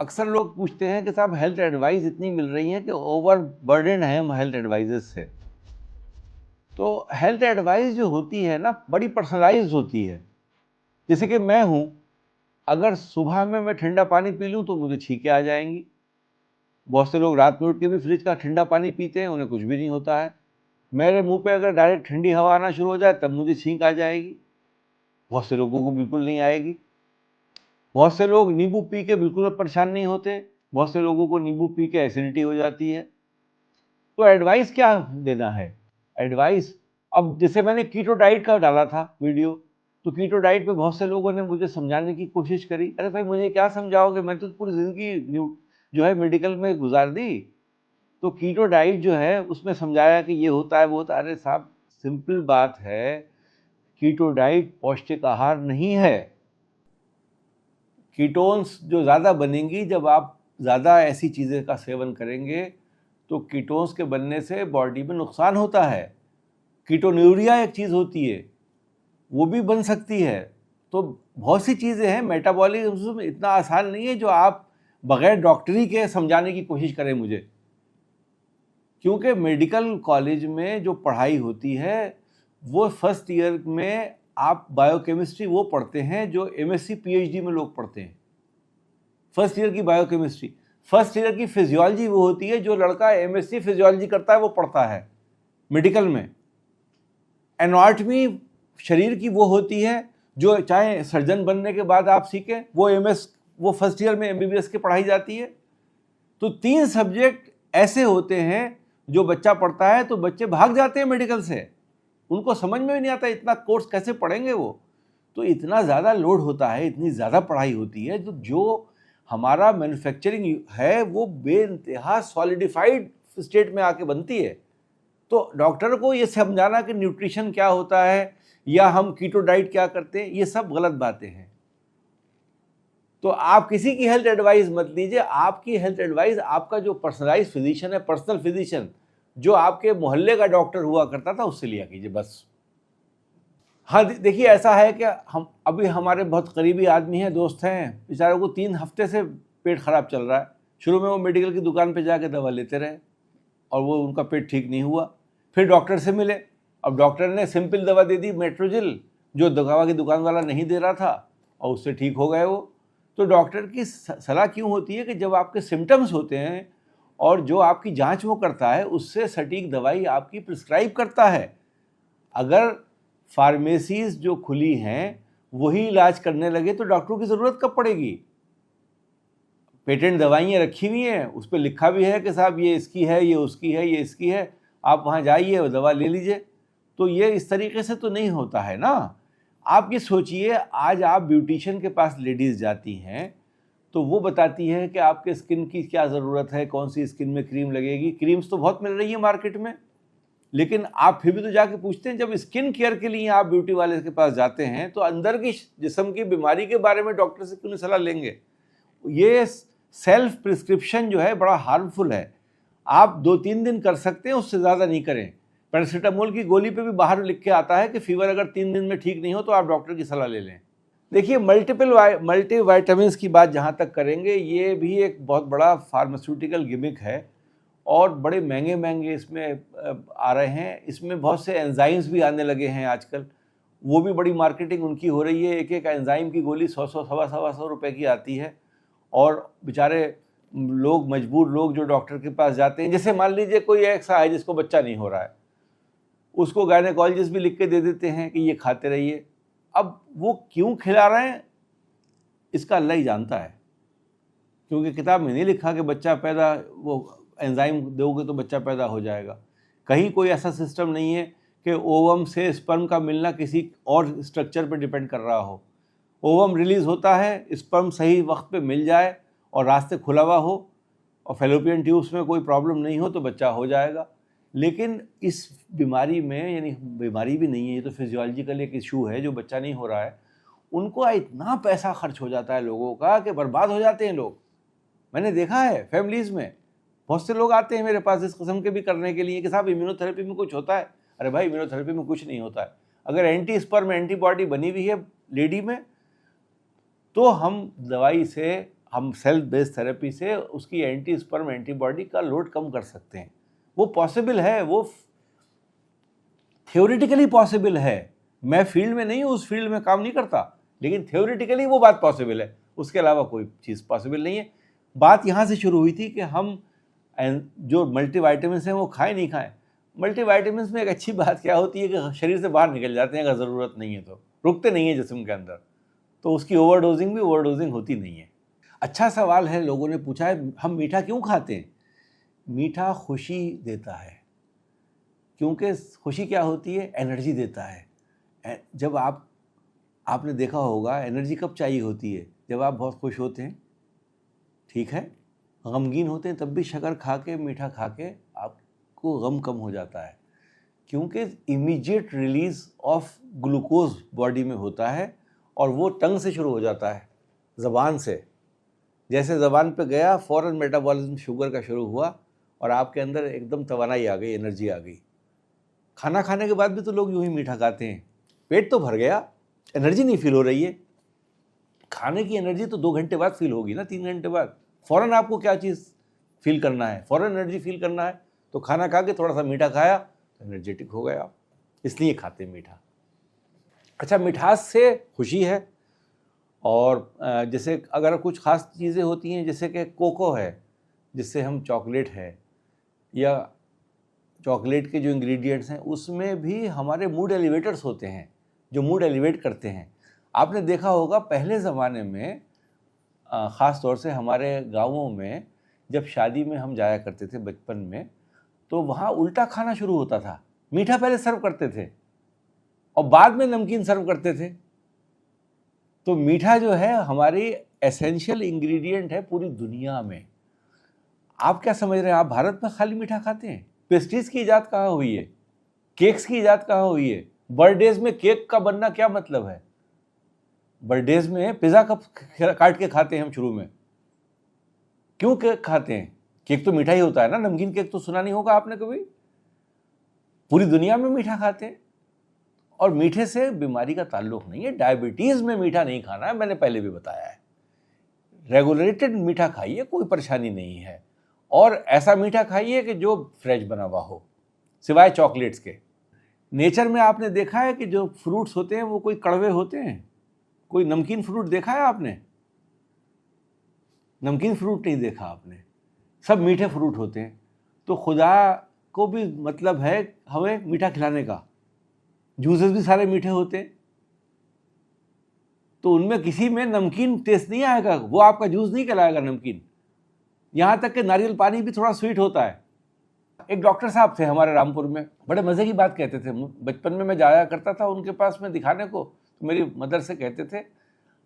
अक्सर लोग पूछते हैं कि साहब हेल्थ एडवाइस इतनी मिल रही है कि ओवर बर्डन है हम हेल्थ एडवाइजेस से। तो हेल्थ एडवाइस जो होती है ना, बड़ी पर्सनलाइज्ड होती है। जैसे कि मैं हूँ, अगर सुबह में मैं ठंडा पानी पी लूँ तो मुझे छींकें आ जाएंगी। बहुत से लोग रात में उठ के भी फ्रिज का ठंडा पानी पीते हैं, उन्हें कुछ भी नहीं होता है। मेरे मुंह पे अगर डायरेक्ट ठंडी हवा आना शुरू हो जाए तब मुझे छींक आ जाएगी। बहुत से लोगों को बिल्कुल नहीं आएगी। बहुत से लोग नींबू पी के बिल्कुल परेशान नहीं होते। बहुत से लोगों को नींबू पी के एसिडिटी हो जाती है। तो एडवाइस क्या देना है? एडवाइस, अब जैसे मैंने कीटो डाइट का डाला था वीडियो, तो कीटो डाइट पे बहुत से लोगों ने मुझे समझाने की कोशिश करी। अरे भाई, मुझे क्या समझाओगे, मैं तो पूरी जिंदगी जो है मेडिकल में गुजार दी। तो कीटो डाइट जो है उसमें समझाया कि ये होता है वो होता है। अरे साहब, सिंपल बात है, कीटो डाइट पौष्टिक आहार नहीं है। कीटोन्स जो ज़्यादा बनेंगी जब आप ज़्यादा ऐसी चीज़ें का सेवन करेंगे, तो कीटोन्स के बनने से बॉडी में नुकसान होता है। कीटोन्यूरिया एक चीज़ होती है, वो भी बन सकती है। तो बहुत सी चीज़ें हैं, मेटाबॉलिज्म इतना आसान नहीं है जो आप बगैर डॉक्टरी के समझाने की कोशिश करें मुझे। क्योंकि मेडिकल कॉलेज में जो पढ़ाई होती है वो फर्स्ट ईयर में आप बायोकेमिस्ट्री वो पढ़ते हैं जो एमएससी पीएचडी में लोग पढ़ते हैं। फर्स्ट ईयर की बायोकेमिस्ट्री। फर्स्ट ईयर की फिजियोलॉजी वो होती है जो लड़का एमएससी फिजियोलॉजी करता है वो पढ़ता है मेडिकल में। एनाटॉमी शरीर की वो होती है जो चाहे सर्जन बनने के बाद आप सीखें, वो फर्स्ट ईयर में एमबीबीएस की पढ़ाई जाती है। तो 3 सब्जेक्ट ऐसे होते हैं जो बच्चा पढ़ता है तो बच्चे भाग जाते हैं मेडिकल से। उनको समझ में भी नहीं आता इतना कोर्स कैसे पढ़ेंगे वो। तो इतना ज़्यादा लोड होता है, इतनी ज़्यादा पढ़ाई होती है। तो जो हमारा मैन्युफैक्चरिंग है वो बेइंतहा सॉलिडिफाइड स्टेट में आके बनती है। तो डॉक्टर को ये समझाना कि न्यूट्रिशन क्या होता है या हम कीटो डाइट क्या करते हैं, ये सब गलत बातें हैं। तो आप किसी की हेल्थ एडवाइस मत लीजिए। आपकी हेल्थ एडवाइस आपका जो पर्सनलाइज फिजिशियन है, पर्सनल फिजिशियन, जो आपके मोहल्ले का डॉक्टर हुआ करता था, उससे लिया कीजिए बस। हाँ, देखिए ऐसा है कि हम अभी हमारे बहुत करीबी आदमी हैं, दोस्त हैं, बेचारों को 3 हफ्ते से पेट खराब चल रहा है। शुरू में वो मेडिकल की दुकान पे जाके दवा लेते रहे और वो उनका पेट ठीक नहीं हुआ। फिर डॉक्टर से मिले, अब डॉक्टर ने सिंपल दवा दे दी मेट्रोजिल, जो दवा की दुकान वाला नहीं दे रहा था, और उससे ठीक हो गए वो। तो डॉक्टर की सलाह क्यों होती है कि जब आपके सिम्टम्स होते हैं और जो आपकी जांच वो करता है उससे सटीक दवाई आपकी प्रिस्क्राइब करता है। अगर फार्मेसीज जो खुली हैं वही इलाज करने लगे तो डॉक्टरों की ज़रूरत कब पड़ेगी? पेटेंट दवाइयाँ रखी हुई हैं, उस पर लिखा भी है कि साहब ये इसकी है, ये उसकी है, ये इसकी है, आप वहाँ जाइए और दवा ले लीजिए। तो ये इस तरीके से तो नहीं होता है ना। आप ये सोचिए, आज आप ब्यूटिशियन के पास लेडीज़ जाती हैं तो वो बताती है कि आपके स्किन की क्या ज़रूरत है, कौन सी स्किन में क्रीम लगेगी। क्रीम्स तो बहुत मिल रही है मार्केट में, लेकिन आप फिर भी तो जाके पूछते हैं। जब स्किन केयर के लिए आप ब्यूटी वाले के पास जाते हैं तो अंदर की जिस्म की बीमारी के बारे में डॉक्टर से क्यों नहीं सलाह लेंगे? ये सेल्फ प्रिस्क्रिप्शन जो है बड़ा हार्मफुल है। आप 2-3 दिन कर सकते हैं, उससे ज़्यादा नहीं करें। पैरासीटामोल की गोली पे भी बाहर लिख के आता है कि फीवर अगर 3 दिन में ठीक नहीं हो तो आप डॉक्टर की सलाह ले लें। देखिए, मल्टी वाइटामिन की बात जहाँ तक करेंगे, ये भी एक बहुत बड़ा फार्मास्यूटिकल गिमिक है और बड़े महंगे इसमें आ रहे हैं। इसमें बहुत से एंजाइम्स भी आने लगे हैं आजकल, वो भी बड़ी मार्केटिंग उनकी हो रही है। एक एंजाइम की गोली 100 सवा सौ रुपए की आती है और बेचारे लोग, मजबूर लोग जो डॉक्टर के पास जाते हैं, जैसे मान लीजिए कोई ऐसा है जिसको बच्चा नहीं हो रहा है, उसको गायनेकोलॉजिस्ट भी लिख के दे देते हैं कि ये खाते रहिए। अब वो क्यों खिला रहे हैं इसका अल्लाह ही जानता है, क्योंकि किताब में नहीं लिखा कि बच्चा पैदा, वो एंजाइम दोगे तो बच्चा पैदा हो जाएगा। कहीं कोई ऐसा सिस्टम नहीं है कि ओवम से स्पर्म का मिलना किसी और स्ट्रक्चर पर डिपेंड कर रहा हो। ओवम रिलीज होता है, स्पर्म सही वक्त पे मिल जाए और रास्ते खुला हुआ हो और फैलोपियन ट्यूब्स में कोई प्रॉब्लम नहीं हो तो बच्चा हो जाएगा। लेकिन इस बीमारी में, यानी बीमारी भी नहीं है, ये तो फिजियोलॉजिकल एक इशू है, जो बच्चा नहीं हो रहा है, उनको इतना पैसा खर्च हो जाता है लोगों का कि बर्बाद हो जाते हैं लोग। मैंने देखा है फैमिलीज़ में, बहुत से लोग आते हैं मेरे पास इस किस्म के भी करने के लिए कि साहब इम्यूनोथेरेपी में कुछ होता है। अरे भाई, इम्यूनोथेरेपी में कुछ नहीं होता है। अगर एंटी स्पर्म एंटीबॉडी बनी हुई है लेडी में तो हम दवाई से हम सेल बेस्ड थेरेपी से उसकी एंटी स्पर्म एंटीबॉडी का लोड कम कर सकते हैं। वो पॉसिबल है, वो थ्योरेटिकली पॉसिबल है। मैं फील्ड में नहीं हूँ, उस फील्ड में काम नहीं करता, लेकिन थ्योरेटिकली वो बात पॉसिबल है, उसके अलावा कोई चीज़ पॉसिबल नहीं है। बात यहाँ से शुरू हुई थी कि हम जो मल्टीवाइटामिन्स हैं वो खाएं नहीं खाएं। मल्टीवाइटामिन्स में एक अच्छी बात क्या होती है कि शरीर से बाहर निकल जाते हैं, अगर ज़रूरत नहीं है तो रुकते नहीं है जिस्म के अंदर, तो उसकी ओवरडोजिंग भी ओवरडोजिंग होती नहीं है। अच्छा सवाल है, लोगों ने पूछा है हम मीठा क्यों खाते हैं। मीठा खुशी देता है, क्योंकि खुशी क्या होती है, एनर्जी देता है। जब आपने देखा होगा एनर्जी कब चाहिए होती है, जब आप बहुत खुश होते हैं, ठीक है, गमगीन होते हैं तब भी शक्कर खा के, मीठा खा के आपको गम कम हो जाता है, क्योंकि immediate release of glucose body में होता है और वो टंग से शुरू हो जाता है, ज़बान से। जैसे ज़बान पे गया फ़ौरन मेटाबॉलिज्म शुगर का शुरू हुआ और आपके अंदर एकदम तवानाई आ गई, एनर्जी आ गई। खाना खाने के बाद भी तो लोग यूं ही मीठा खाते हैं, पेट तो भर गया, एनर्जी नहीं फील हो रही है। खाने की एनर्जी तो 2 घंटे बाद फील होगी ना, 3 घंटे बाद। फ़ौरन आपको क्या चीज़ फील करना है, फ़ौरन एनर्जी फील करना है, तो खाना खा के थोड़ा सा मीठा खाया तो एनर्जेटिक हो गया, इसलिए खाते हैं मीठा। अच्छा, मिठास से खुशी है, और जैसे अगर कुछ ख़ास चीज़ें होती हैं, जैसे कि कोको है जिससे हम चॉकलेट है, या चॉकलेट के जो इंग्रेडिएंट्स हैं उसमें भी हमारे मूड एलिवेटर्स होते हैं जो मूड एलिवेट करते हैं। आपने देखा होगा पहले ज़माने में ख़ास तौर से हमारे गाँवों में जब शादी में हम जाया करते थे बचपन में, तो वहाँ उल्टा खाना शुरू होता था। मीठा पहले सर्व करते थे और बाद में नमकीन सर्व करते थे। तो मीठा जो है हमारी एसेंशियल इंग्रेडिएंट है पूरी दुनिया में। आप क्या समझ रहे हैं, आप भारत में खाली मीठा खाते हैं? पेस्ट्रीज की इजाद कहाँ हुई है, केक्स की इजाद कहाँ हुई है? बर्थडेज में केक का बनना क्या मतलब है? बर्थडेज में पिज़्ज़ा कब काट के खाते हैं हम शुरू में? क्यों केक खाते हैं? केक तो मीठा ही होता है ना, नमकीन केक तो सुना नहीं होगा आपने कभी। पूरी दुनिया में मीठा खाते हैं, और मीठे से बीमारी का ताल्लुक नहीं है। डायबिटीज़ में मीठा नहीं खाना है, मैंने पहले भी बताया है। रेगुलेटेड मीठा खाइए, कोई परेशानी नहीं है, और ऐसा मीठा खाइए कि जो फ्रेश बना हुआ हो, सिवाय चॉकलेट्स के। नेचर में आपने देखा है कि जो फ्रूट्स होते हैं वो कोई कड़वे होते हैं? कोई नमकीन फ्रूट देखा है आपने? नमकीन फ्रूट नहीं देखा आपने, सब मीठे फ्रूट होते हैं। तो खुदा को भी मतलब है हमें मीठा खिलाने का। जूसेस भी सारे मीठे होते हैं, तो उनमें किसी में नमकीन टेस्ट नहीं आएगा, वो आपका जूस नहीं कहलाएगा नमकीन। यहाँ तक कि नारियल पानी भी थोड़ा स्वीट होता है। एक डॉक्टर साहब थे हमारे रामपुर में, बड़े मज़े की बात कहते थे। बचपन में मैं जाया करता था उनके पास में दिखाने को, तो मेरी मदर से कहते थे,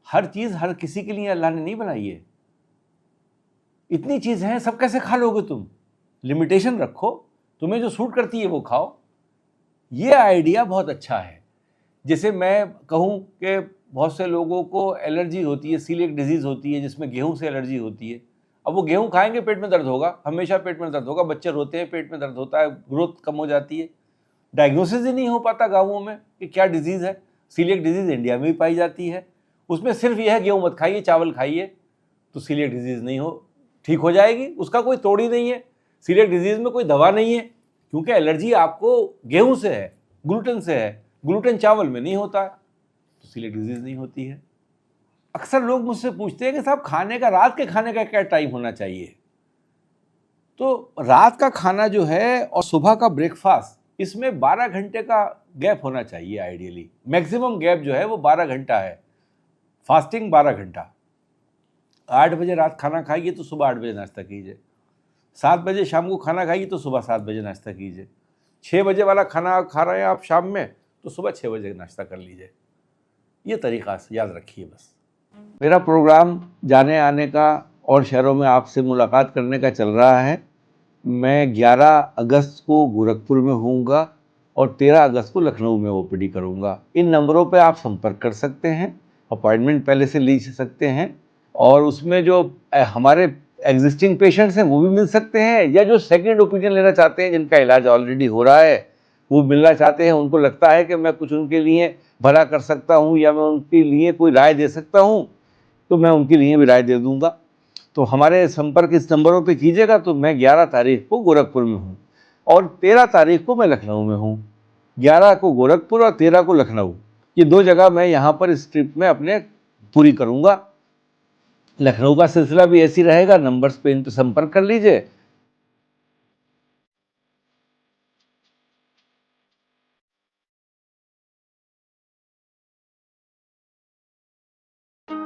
हर चीज़ हर किसी के लिए अल्लाह ने नहीं बनाई है। इतनी चीज़ हैं, सब कैसे खा लोगे तुम? लिमिटेशन रखो, तुम्हें जो सूट करती है वो खाओ। ये आइडिया बहुत अच्छा है। जैसे मैं कहूँ कि बहुत से लोगों को एलर्जी होती है, सीलिएक डिजीज़ होती है, जिसमें गेहूँ से एलर्जी होती है। अब वो गेहूँ खाएंगे पेट में दर्द होगा, हमेशा पेट में दर्द होगा। बच्चे रोते हैं, पेट में दर्द होता है, ग्रोथ कम हो जाती है। डायग्नोसिस ही नहीं हो पाता गाँवों में कि क्या डिजीज़ है। सीलिएक डिजीज़ इंडिया में भी पाई जाती है, उसमें सिर्फ यह है गेहूँ मत खाइए, चावल खाइए, तो सीलिएक डिजीज़ नहीं हो, ठीक हो जाएगी। उसका कोई तोड़ ही नहीं है, सीलिएक डिजीज़ में कोई दवा नहीं है, क्योंकि एलर्जी आपको गेहूँ से है, ग्लूटेन से है। ग्लूटेन चावल में नहीं होता है, तो सीलिएक डिजीज़ नहीं होती है। अक्सर लोग मुझसे पूछते हैं कि साहब खाने का, रात के खाने का क्या टाइम होना चाहिए? तो रात का खाना जो है और सुबह का ब्रेकफास्ट, इसमें 12 घंटे का गैप होना चाहिए आइडियली। मैक्सिमम गैप जो है वो 12 घंटा है। फास्टिंग 12 घंटा। 8 बजे रात खाना खाइए तो सुबह 8 बजे नाश्ता कीजिए। 7 बजे शाम को खाना खाइए तो सुबह 7 बजे नाश्ता कीजिए। 6 बजे वाला खाना खा रहे हैं आप शाम में, तो सुबह 6 बजे नाश्ता कर लीजिए। ये तरीक़ा से याद रखिए बस। मेरा प्रोग्राम जाने आने का और शहरों में आपसे मुलाकात करने का चल रहा है। मैं 11 अगस्त को गोरखपुर में होऊंगा और 13 अगस्त को लखनऊ में ओपीडी करूंगा। इन नंबरों पे आप संपर्क कर सकते हैं, अपॉइंटमेंट पहले से ले सकते हैं, और उसमें जो हमारे एग्जिस्टिंग पेशेंट्स हैं वो भी मिल सकते हैं, या जो सेकंड ओपिनियन लेना चाहते हैं, जिनका इलाज ऑलरेडी हो रहा है, वो मिलना चाहते हैं, उनको लगता है कि मैं कुछ उनके लिए भला कर सकता हूँ या मैं उनके लिए कोई राय दे सकता हूँ, तो मैं उनके लिए भी राय दे दूँगा। तो हमारे संपर्क इस नंबरों पे कीजिएगा। तो मैं 11 तारीख को गोरखपुर में हूँ और 13 तारीख को मैं लखनऊ में हूँ। 11 को गोरखपुर और 13 को लखनऊ, ये 2 जगह मैं यहाँ पर इस ट्रिप में अपने पूरी करूँगा। लखनऊ का सिलसिला भी ऐसी रहेगा, नंबर्स पे इन पर संपर्क कर लीजिए।